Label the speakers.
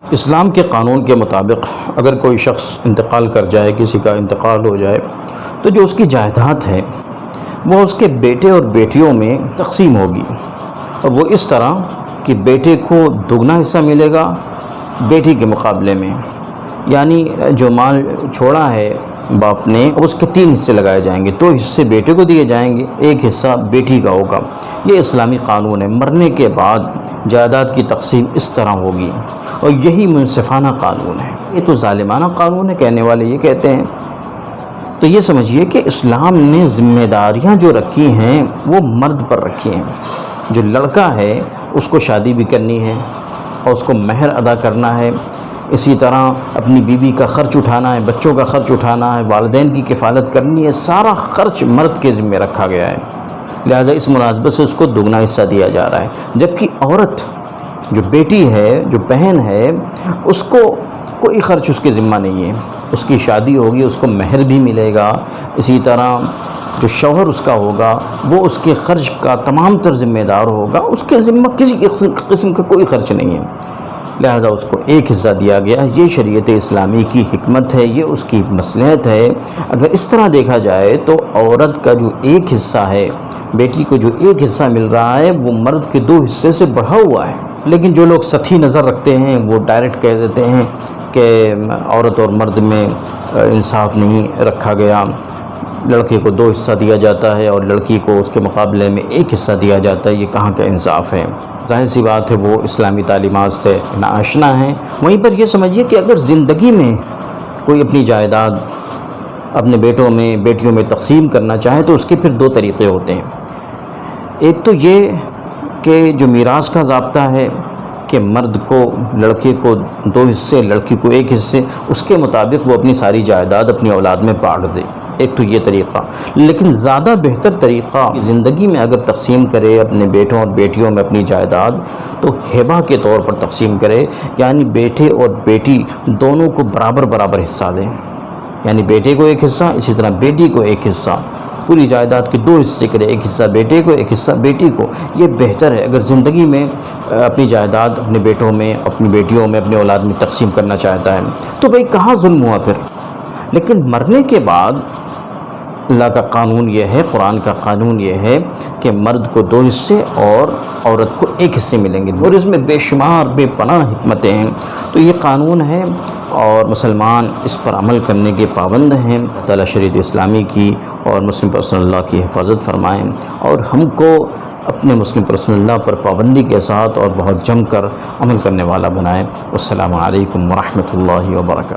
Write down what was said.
Speaker 1: اسلام کے قانون کے مطابق اگر کوئی شخص انتقال کر جائے، کسی کا انتقال ہو جائے، تو جو اس کی جائیداد ہے وہ اس کے بیٹے اور بیٹیوں میں تقسیم ہوگی، اور وہ اس طرح کہ بیٹے کو دگنا حصہ ملے گا بیٹی کے مقابلے میں، یعنی جو مال چھوڑا ہے باپ نے اس کے 3 حصے لگائے جائیں گے، 2 حصے بیٹے کو دیے جائیں گے، 1 حصہ بیٹی کا ہوگا۔ یہ اسلامی قانون ہے۔ مرنے کے بعد جائیداد کی تقسیم اس طرح ہوگی، اور یہی منصفانہ قانون ہے۔ یہ تو ظالمانہ قانون ہے، کہنے والے یہ کہتے ہیں۔ تو یہ سمجھیے کہ اسلام نے ذمہ داریاں جو رکھی ہیں وہ مرد پر رکھی ہیں۔ جو لڑکا ہے اس کو شادی بھی کرنی ہے اور اس کو مہر ادا کرنا ہے، اسی طرح اپنی بیوی کا خرچ اٹھانا ہے، بچوں کا خرچ اٹھانا ہے، والدین کی کفالت کرنی ہے، سارا خرچ مرد کے ذمہ رکھا گیا ہے۔ لہٰذا اس مناسبت سے اس کو دگنا حصہ دیا جا رہا ہے، جبکہ عورت جو بیٹی ہے، جو بہن ہے، اس کو کوئی خرچ اس کے ذمہ نہیں ہے۔ اس کی شادی ہوگی، اس کو مہر بھی ملے گا، اسی طرح جو شوہر اس کا ہوگا وہ اس کے خرچ کا تمام تر ذمہ دار ہوگا، اس کے ذمہ کسی قسم کا کوئی خرچ نہیں ہے۔ لہٰذا اس کو 1 حصہ دیا گیا۔ یہ شریعت اسلامی کی حکمت ہے، یہ اس کی مصلحت ہے۔ اگر اس طرح دیکھا جائے تو عورت کا جو 1 حصہ ہے، بیٹی کو جو 1 حصہ مل رہا ہے، وہ مرد کے 2 حصے سے بڑھا ہوا ہے۔ لیکن جو لوگ سطحی نظر رکھتے ہیں وہ ڈائریکٹ کہہ دیتے ہیں کہ عورت اور مرد میں انصاف نہیں رکھا گیا، لڑکے کو 2 حصہ دیا جاتا ہے اور لڑکی کو اس کے مقابلے میں 1 حصہ دیا جاتا ہے، یہ کہاں کا انصاف ہے؟ ظاہر سی بات ہے وہ اسلامی تعلیمات سے ناآشنا ہیں۔ وہیں پر یہ سمجھیے کہ اگر زندگی میں کوئی اپنی جائیداد اپنے بیٹوں میں بیٹیوں میں تقسیم کرنا چاہے تو اس کے پھر 2 طریقے ہوتے ہیں۔ ایک تو یہ کہ جو میراث کا ضابطہ ہے کہ مرد کو لڑکے کو 2 حصے، لڑکی کو 1 حصے، اس کے مطابق وہ اپنی ساری جائیداد اپنی اولاد میں بانٹ دے۔ ایک تو یہ طریقہ، لیکن زیادہ بہتر طریقہ زندگی میں اگر تقسیم کرے اپنے بیٹوں اور بیٹیوں میں اپنی جائیداد تو ہبہ کے طور پر تقسیم کرے، یعنی بیٹے اور بیٹی دونوں کو برابر برابر حصہ دیں، یعنی بیٹے کو 1 حصہ، اسی طرح بیٹی کو 1 حصہ، پوری جائیداد کے 2 حصے کرے، 1 حصہ بیٹے کو 1 حصہ بیٹی کو۔ یہ بہتر ہے اگر زندگی میں اپنی جائیداد اپنے بیٹوں میں اپنی بیٹیوں میں اپنے اولاد میں تقسیم کرنا چاہتا ہے تو بھئی کہاں ظلم ہوا پھر؟ لیکن مرنے کے بعد اللہ کا قانون یہ ہے، قرآن کا قانون یہ ہے کہ مرد کو 2 حصے اور عورت کو 1 حصے ملیں گے، اور اس میں بے شمار بے پناہ حکمتیں ہیں۔ تو یہ قانون ہے اور مسلمان اس پر عمل کرنے کے پابند ہیں۔ اللہ تعالیٰ شریعت اسلامی کی اور مسلم پرسنل لاء کی حفاظت فرمائیں، اور ہم کو اپنے مسلم پرسنل لاء پر پابندی کے ساتھ اور بہت جم کر عمل کرنے والا بنائیں۔ السلام علیکم ورحمۃ اللہ وبرکاتہ۔